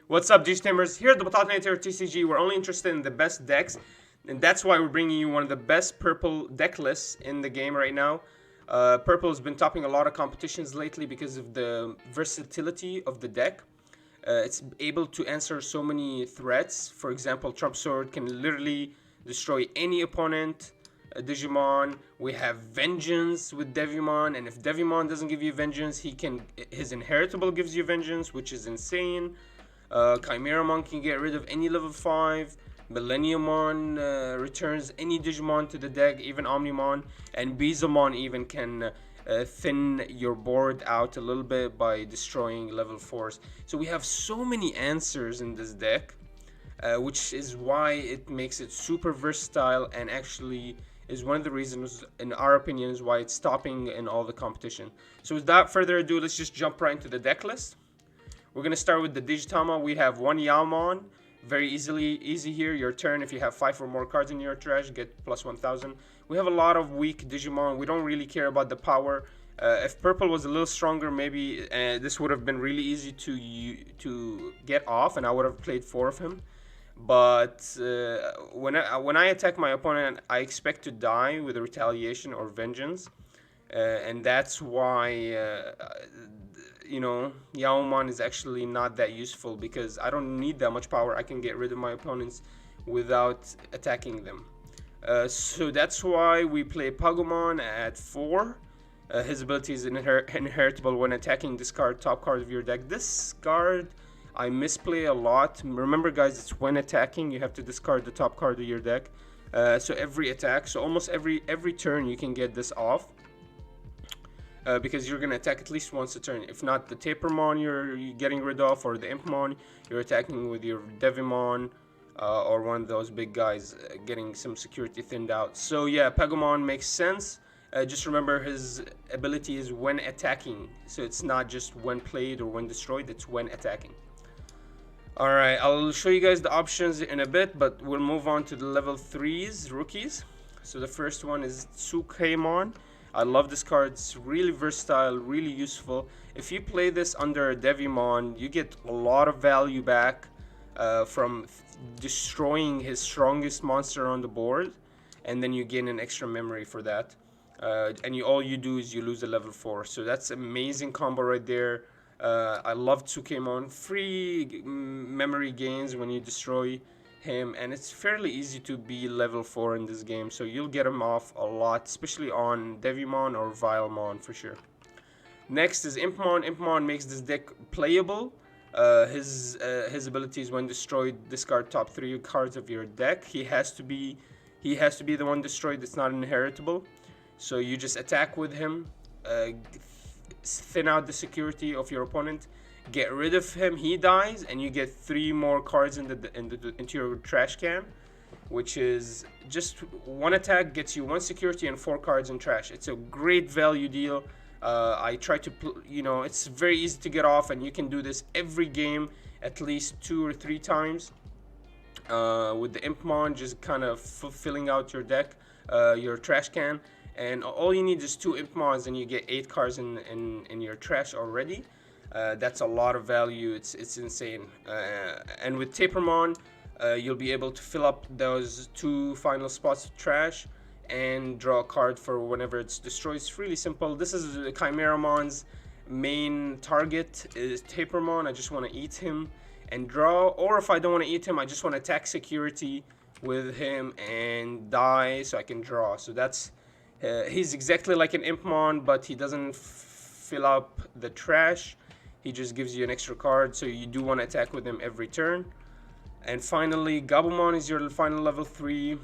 What's up, Digimon? Here at the BatatanatorTCG, we're only interested in the best decks, and that's why we're bringing you one of the best purple deck lists in the game right now. Purple has been topping a lot of competitions lately because of the versatility of the deck. It's able to answer so many threats. For example, Trump Sword can literally destroy any opponent. Digimon, we have Vengeance with Devimon, and if Devimon doesn't give you Vengeance, his Inheritable gives you Vengeance, which is insane. Chimera can get rid of any level 5. Millenniumon returns any Digimon to the deck, even Omnimon. And Beezlemon even can thin your board out a little bit by destroying level 4s. So we have so many answers in this deck, which is why it makes it super versatile and actually is one of the reasons, in our opinion, is why it's topping in all the competition. So without further ado, let's just jump right into the deck list. We're going to start with the Digitama. We have one Yaomon. Very easy here. Your turn, if you have 5 or more cards in your trash, get plus 1000. We have a lot of weak Digimon. We don't really care about the power. If purple was a little stronger, maybe this would have been really easy to get off, and I would have played 4 of him. But when I attack my opponent, I expect to die with a retaliation or vengeance. And that's why Yaomon is actually not that useful, because I don't need that much power. I can get rid of my opponents without attacking them. So that's why we play Pagumon at 4. His ability is inheritable. When attacking, discard top card of your deck. This card I misplay a lot. Remember, guys, it's when attacking you have to discard the top card of your deck. So every attack, so almost every turn you can get this off. Because you're going to attack at least once a turn. If not, the Tapermon you're getting rid of, or the Impmon, you're attacking with your Devimon, or one of those big guys, getting some security thinned out. So yeah, Pagumon makes sense. Just remember, his ability is when attacking. So it's not just when played or when destroyed, it's when attacking. Alright, I'll show you guys the options in a bit, but we'll move on to the level 3s, rookies. So the first one is Tsukemon. I love this card. It's really versatile, really useful. If you play this under Devimon, you get a lot of value back from destroying his strongest monster on the board, and then you gain an extra memory for that. And all you do is you lose a level 4. So that's amazing combo right there. I love Tsukemon. Free memory gains when you destroy him, and it's fairly easy to be level 4 in this game, so you'll get him off a lot, especially on Devimon or Vilemon for sure. Next is Impmon. Impmon makes this deck playable. His abilities, when destroyed, discard top 3 cards of your deck. He has to be the one destroyed. It's not inheritable, so you just attack with him, thin out the security of your opponent, get rid of him, he dies, and you get 3 more cards into your trash can, which is just one attack gets you 1 security and 4 cards in trash. It's a great value deal. I try to, it's very easy to get off, and you can do this every game at least 2 or 3 times. With the Impmon, just kind of filling out your deck, your trash can, and all you need is 2 Impmons, and you get 8 cards in your trash already. That's a lot of value. It's insane. And with Tapermon, you'll be able to fill up those 2 final spots of trash and draw a card for whenever it's destroyed. It's really simple. This is Chimeramon's main target, is Tapermon. I just want to eat him and draw, or if I don't want to eat him, I just want to attack security with him and die so I can draw. So that's he's exactly like an Impmon, but he doesn't fill up the trash. He just gives you an extra card, so you do want to attack with him every turn. And finally, Gobblemon is your final level 3.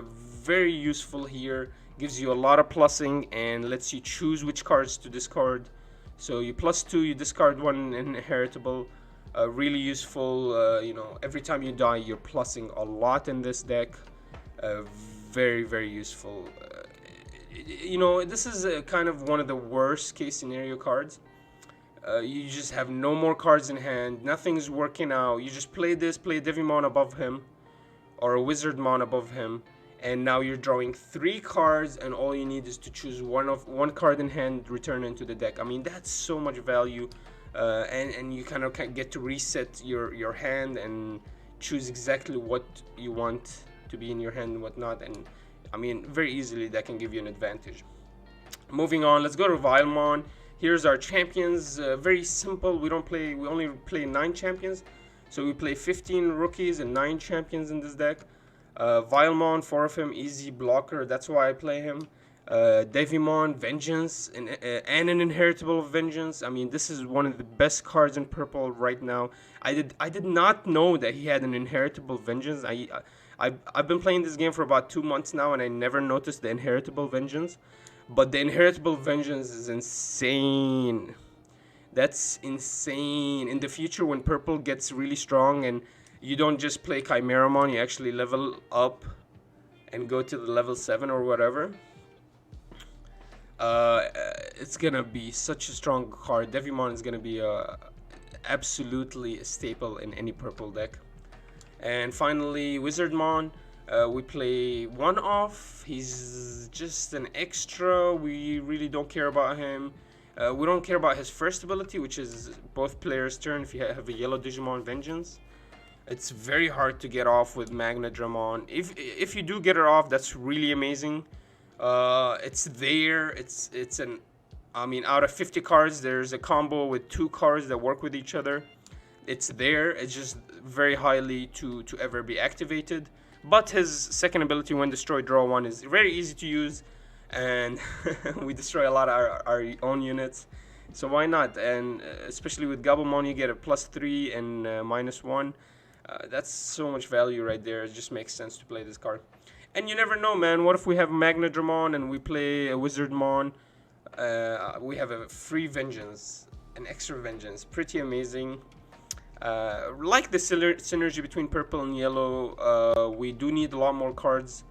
Very useful here. Gives you a lot of plussing and lets you choose which cards to discard. So you plus 2, you discard 1 inheritable. Really useful. Every time you die, you're plussing a lot in this deck. Very, very useful. This is kind of one of the worst case scenario cards. You just have no more cards in hand, nothing's working out. You just play Devimon above him, or a Wizardmon above him, and now you're drawing 3 cards, and all you need is to choose one card in hand, return into the deck. I mean, that's so much value. and you kind of get to reset your hand and choose exactly what you want to be in your hand and whatnot. And I mean, very easily that can give you an advantage. Moving on, let's go to Vylmon. Here's our champions. Very simple. We only play 9 champions, so we play 15 rookies and 9 champions in this deck. Vylmon, 4 of him, easy blocker. That's why I play him. Digimon, Vengeance, and an Inheritable Vengeance. I mean, this is one of the best cards in purple right now. I did not know that he had an Inheritable Vengeance. I've been playing this game for about 2 months now, and I never noticed the Inheritable Vengeance. But the Inheritable Vengeance is insane. That's insane. In the future, when purple gets really strong and you don't just play Chimeramon, you actually level up and go to the level 7 or whatever. It's gonna be such a strong card. Digimon is gonna be absolutely a staple in any purple deck. And finally, Wizardmon. We play 1 off. He's just an extra. We really don't care about him. We don't care about his first ability, which is both players' turn if you have a yellow Digimon Vengeance. It's very hard to get off with Magnadramon. If you do get it off, that's really amazing. It's there. I mean, out of 50 cards, there's a combo with 2 cards that work with each other. It's there. It's just very highly to ever be activated. But his second ability, when destroyed, draw 1, is very easy to use, and we destroy a lot of our own units. So why not? And especially with Gobblemon, you get a +3 and -1. That's so much value right there. It just makes sense to play this card. And you never know, man. What if we have Magnadramon and we play a Wizardmon? We have a free Vengeance, an extra Vengeance. Pretty amazing. Like the synergy between purple and yellow, we do need a lot more cards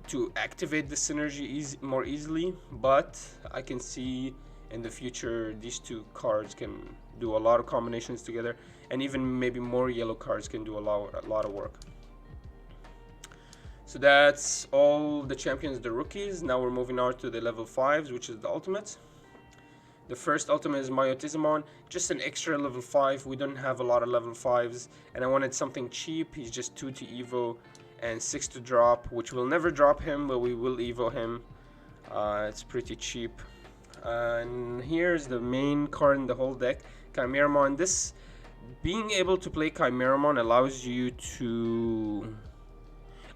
to activate the synergy more easily. But I can see in the future these 2 cards can do a lot of combinations together, and even maybe more yellow cards can do a lot of work. So that's all the champions, the rookies. Now we're moving on to the level 5s, which is the ultimates. The first ultimate is Myotismon, just an extra level 5. We don't have a lot of level 5s, and I wanted something cheap. He's just 2 to Evo and 6 to drop, which will never drop him, but we will Evo him. It's pretty cheap. And here's the main card in the whole deck, Chimeramon. Being able to play Chimeramon allows you to...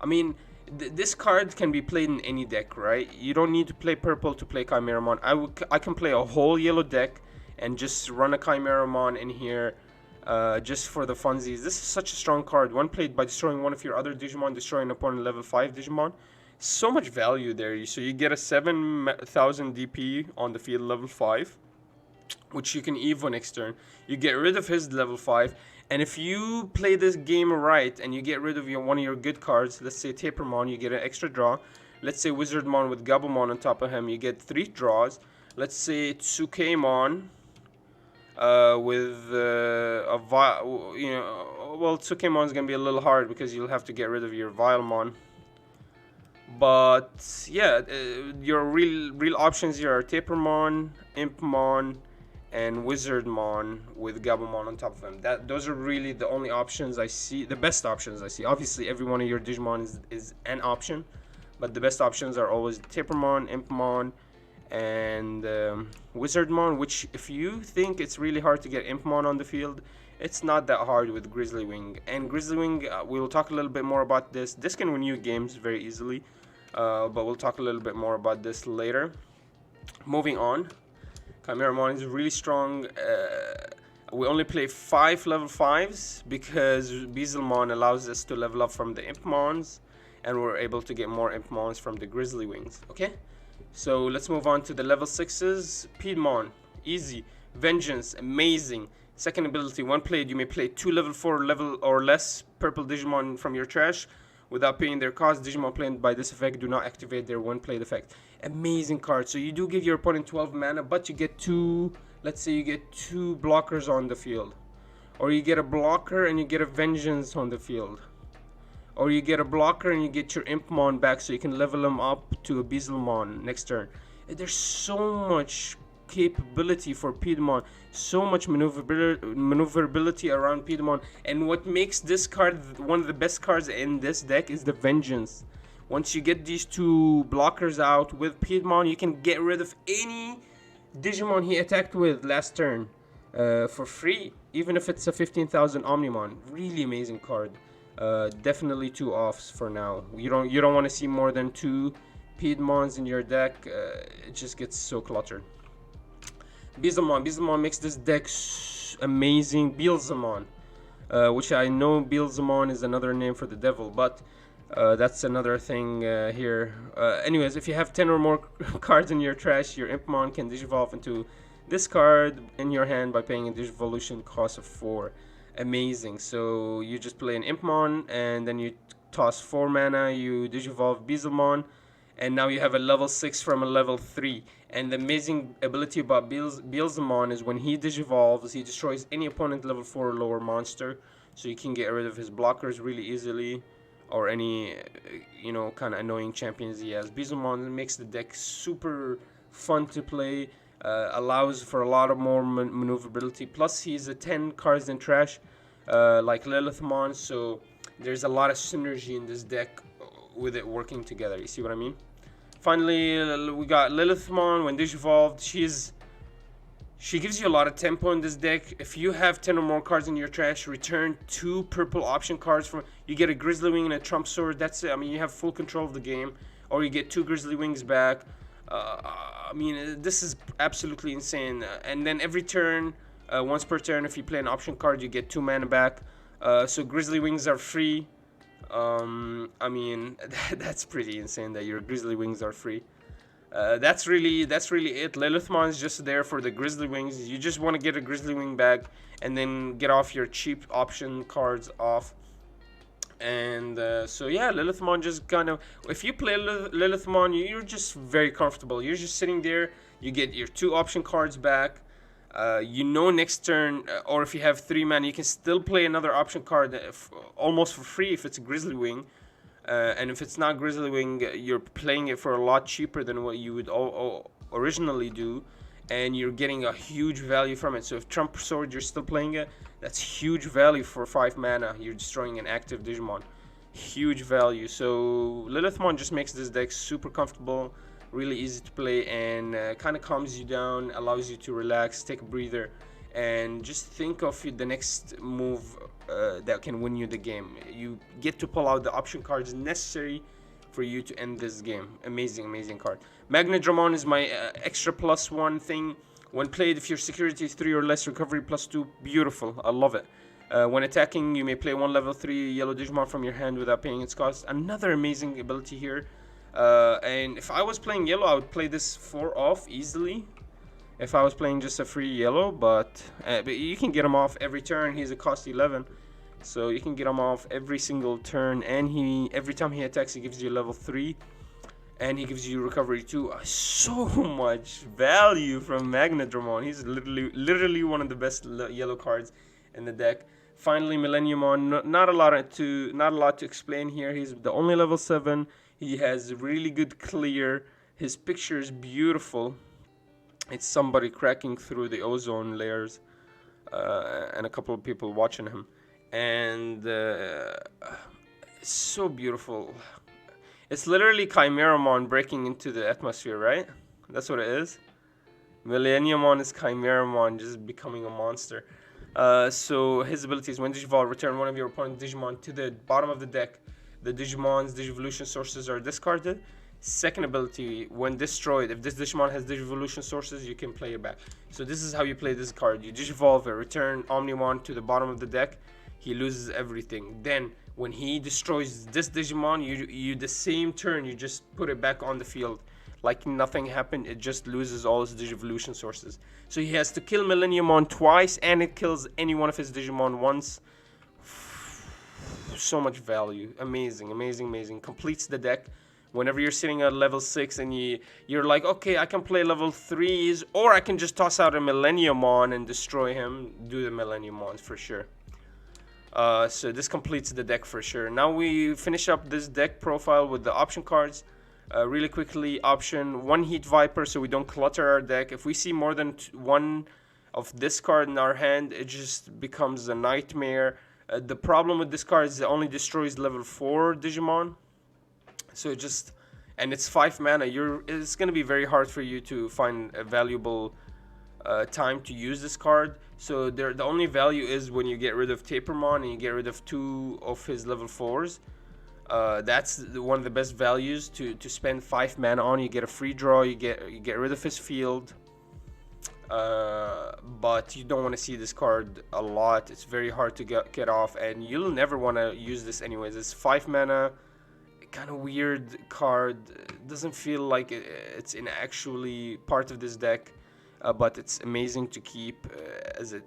I mean, this card can be played in any deck, right? You don't need to play purple to play Chimeramon. I can play a whole yellow deck and just run a Chimeramon in here just for the funsies. This is such a strong card. One played by destroying one of your other Digimon, destroying an opponent level 5 Digimon. So much value there. So you get a 7,000 DP on the field level 5, which you can Evo next turn. You get rid of his level 5. And if you play this game right and you get rid of one of your good cards, let's say Tapermon, you get an extra draw. Let's say Wizardmon with Gobblemon on top of him, you get 3 draws. Let's say Tsukemon with well, Tsukemon is gonna be a little hard because you'll have to get rid of your Vylmon. But yeah, your real options here are Tapermon, Impmon, and Wizardmon with Gobblemon on top of him. Those are really the only options I see, the best options I see. Obviously, every one of your Digimon is an option, but the best options are always Tapermon, Impmon, and Wizardmon, which if you think it's really hard to get Impmon on the field, it's not that hard with Grizzlywing. And Grizzlywing, we'll talk a little bit more about this. This can win you games very easily, but we'll talk a little bit more about this later. Moving on. Chimeramon is really strong. We only play 5 level 5s because Beezlemon allows us to level up from the Impmons, and we're able to get more Impmons from the Grizzlywings. Okay, so let's move on to the level 6s. Piedmon, easy. Vengeance, amazing. Second ability, one played, you may play 2 level 4 level or less purple Digimon from your trash without paying their cost. Digimon played by this effect do not activate their one played effect. Amazing card. So you do give your opponent 12 mana, but you get 2, let's say you get 2 blockers on the field. Or you get a blocker and you get a Vengeance on the field. Or you get a blocker and you get your Impmon back so you can level them up to a Beezlemon next turn. There's so much capability for Beezlemon, so much maneuverability around Beezlemon. And what makes this card one of the best cards in this deck is the Vengeance. Once you get these two blockers out with Beezlemon, you can get rid of any Digimon he attacked with last turn for free, even if it's a 15,000 Omnimon. Really amazing card. Definitely 2 offs for now. You don't want to see more than 2 Beezlemons in your deck. It just gets so cluttered. Beezlemon makes this deck amazing. Beezlemon, which I know Beezlemon is another name for the devil, but that's another thing here. Anyways, if you have 10 or more cards in your trash, your Impmon can digivolve into this card in your hand by paying a digivolution cost of 4. Amazing. So you just play an Impmon, and then you toss 4 mana, you digivolve Beezlemon, and now you have a level 6 from a level 3. And the amazing ability about Beezlemon is when he digivolves, he destroys any opponent level 4 or lower monster, so you can get rid of his blockers really easily, or any kind of annoying champions he has. Beezlemon makes the deck super fun to play, allows for a lot of more maneuverability, plus he's a 10 cards in trash like Lilithmon, so there's a lot of synergy in this deck with it working together. You see what I mean? Finally, we got Lilithmon. When digivolved, she gives you a lot of tempo in this deck. If you have 10 or more cards in your trash, return 2 purple option cards from. You get a Grizzly Wing and a Trump Sword. That's it. I mean, you have full control of the game. Or you get 2 Grizzly Wings back. I mean, this is absolutely insane. And then every turn, once per turn, if you play an option card, you get 2 mana back. So Grizzly Wings are free. I mean, that's pretty insane that your Grizzly Wings are free. That's really it. Lilithmon is just there for the Grizzly Wings. You just want to get a Grizzly Wing back and then get off your cheap option cards off. And so yeah, Lilithmon just kind of, if you play Lilithmon, you're just very comfortable. You're just sitting there, you get your 2 option cards back. Next turn, or if you have 3 mana, you can still play another option card almost for free if it's a Grizzly Wing. And if it's not Grizzly Wing, you're playing it for a lot cheaper than what you would originally do, and you're getting a huge value from it. So if Trump Sword, you're still playing it, that's huge value for 5 mana. You're destroying an active Digimon. Huge value. So Lilithmon just makes this deck super comfortable, really easy to play, and kind of calms you down, allows you to relax, take a breather, and just think of the next move that can win you the game. You get to pull out the option cards necessary for you to end this game. Amazing card. Magnadramon is my extra +1 thing. When played, if your security is 3 or less, recovery +2. Beautiful. I love it. When attacking, you may play 1 level 3 yellow Digimon from your hand without paying its cost. Another amazing ability here. And if I was playing yellow, I would play this 4 off easily. If I was playing just a free yellow, but you can get him off every turn. He's a cost 11, so you can get him off every single turn. And every time he attacks, he gives you level 3, and he gives you recovery 2. So much value from Magnadramon. He's literally one of the best yellow cards in the deck. Finally, Millenniumon. Not a lot to explain here. He's the only level 7. He has really good clear. His picture is beautiful. It's somebody cracking through the ozone layers, and a couple of people watching him, and it's so beautiful. It's literally Chimeramon breaking into the atmosphere, right? That's what it is. Millenniumon is Chimeramon just becoming a monster. So his abilities: when digivolve, return one of your opponent's Digimon to the bottom of the deck. The Digimon's Digivolution sources are discarded. Second ability, when destroyed, if this Digimon has Digivolution sources, you can play it back. So this is how you play this card. You Digivolve it, return Omnimon to the bottom of the deck. He loses everything. Then, when he destroys this Digimon, you the same turn, you just put it back on the field. Like nothing happened, it just loses all his Digivolution sources. So he has to kill Millenniumon twice, and it kills any one of his Digimon once. So much value. Amazing. Completes the deck. Whenever you're sitting at level 6 and you're like, okay, I can play level 3s, or I can just toss out a Millenniumon and destroy him. Do the Millenniumons for sure. So this completes the deck for sure. Now we finish up this deck profile with the option cards. Really quickly, option 1 Heat Viper so we don't clutter our deck. If we see more than one of this card in our hand, it just becomes a nightmare. The problem with this card is it only destroys level 4 Digimon. So it just, and it's 5 mana. It's gonna be very hard for you to find a valuable time to use this card. So the only value is when you get rid of Tapermon and you get rid of 2 of his level 4s. That's one of the best values to spend 5 mana on. You get a free draw, you get rid of his field. But you don't want to see this card a lot. It's very hard to get off, and you'll never want to use this anyways. It's 5 mana, kind of weird card. It doesn't feel like it's in actually part of this deck, but it's amazing to keep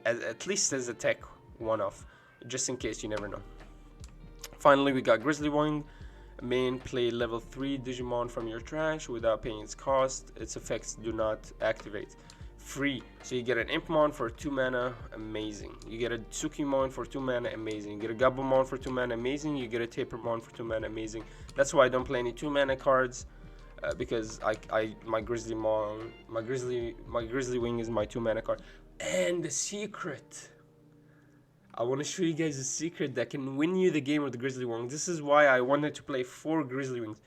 at least as a tech one-off, just in case, you never know. Finally, we got Grizzlywing. Main, play level 3 Digimon from your trash without paying its cost. Its effects do not activate. Free, so you get an Impmon for 2 mana, amazing. You get a Tsukemon for 2 mana, amazing. You get a Gobblemon for 2 mana, amazing. You get a Tapermon for 2 mana, amazing. That's why I don't play any 2 mana cards, because my Grizzlymon, my Grizzlywing is my 2 mana card. And the secret, I want to show you guys a secret that can win you the game with the Grizzlywing. This is why I wanted to play 4 Grizzlywings.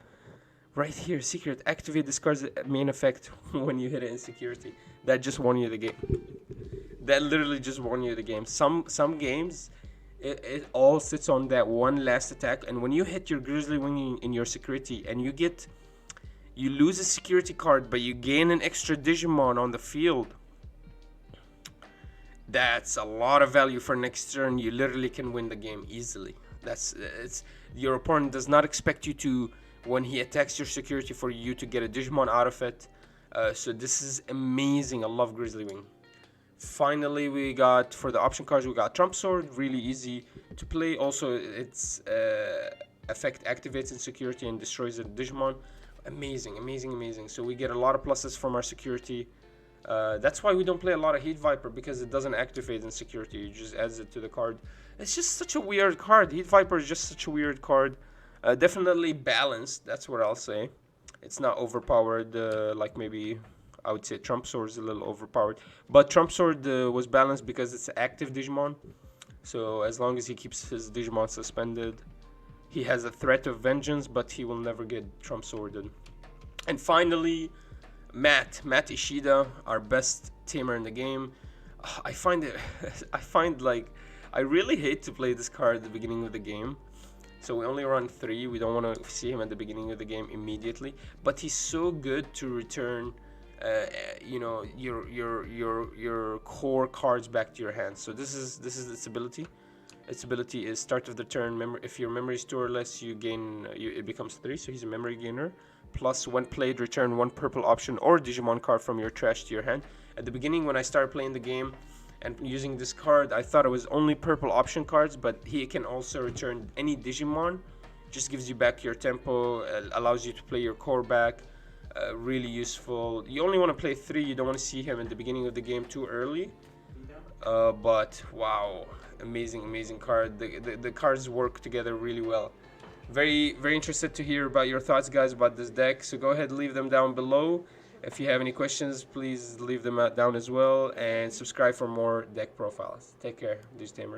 Right here, secret, activate this card's main effect when you hit it in security. That just won you the game. That literally just won you the game. Some games, it all sits on that one last attack, and when you hit your Grizzlywing in your security and you lose a security card but you gain an extra Digimon on the field, that's a lot of value for next turn. You literally can win the game easily. Your opponent does not expect you to, when he attacks your security, for you to get a Digimon out of it. So this is amazing. I love Grizzlywing. Finally, we got, for the option cards, we got Trump Sword. Really easy to play. Also, its effect activates in security and destroys a Digimon. Amazing, amazing, amazing. So we get a lot of pluses from our security. That's why we don't play a lot of Heat Viper, because it doesn't activate in security. It just adds it to the card. It's just such a weird card. Heat Viper is just such a weird card. Definitely balanced, that's what I'll say. It's not overpowered, like maybe I would say Trump Sword is a little overpowered. But Trump Sword was balanced because it's active Digimon. So as long as he keeps his Digimon suspended, he has a threat of vengeance, but he will never get Trump Sworded. And finally, Matt Ishida, our best tamer in the game. I really hate to play this card at the beginning of the game. So we only run 3. We don't want to see him at the beginning of the game immediately. But he's so good to return, your core cards back to your hand. So this is its ability. Its ability is start of the turn. If your memory is 2 or less, you gain. It becomes 3. So he's a memory gainer. Plus, when played, return 1 purple option or Digimon card from your trash to your hand. At the beginning, when I started playing the game and using this card, I thought it was only purple option cards, but he can also return any Digimon. Just gives you back your tempo, allows you to play your core back. Really useful. You only want to play 3. You don't want to see him at the beginning of the game too early. But wow, amazing card. The cards work together really well. Very interested to hear about your thoughts, guys, about this deck. So go ahead, leave them down below. If you have any questions, please leave them down as well, and subscribe for more deck profiles. Take care, these tamers.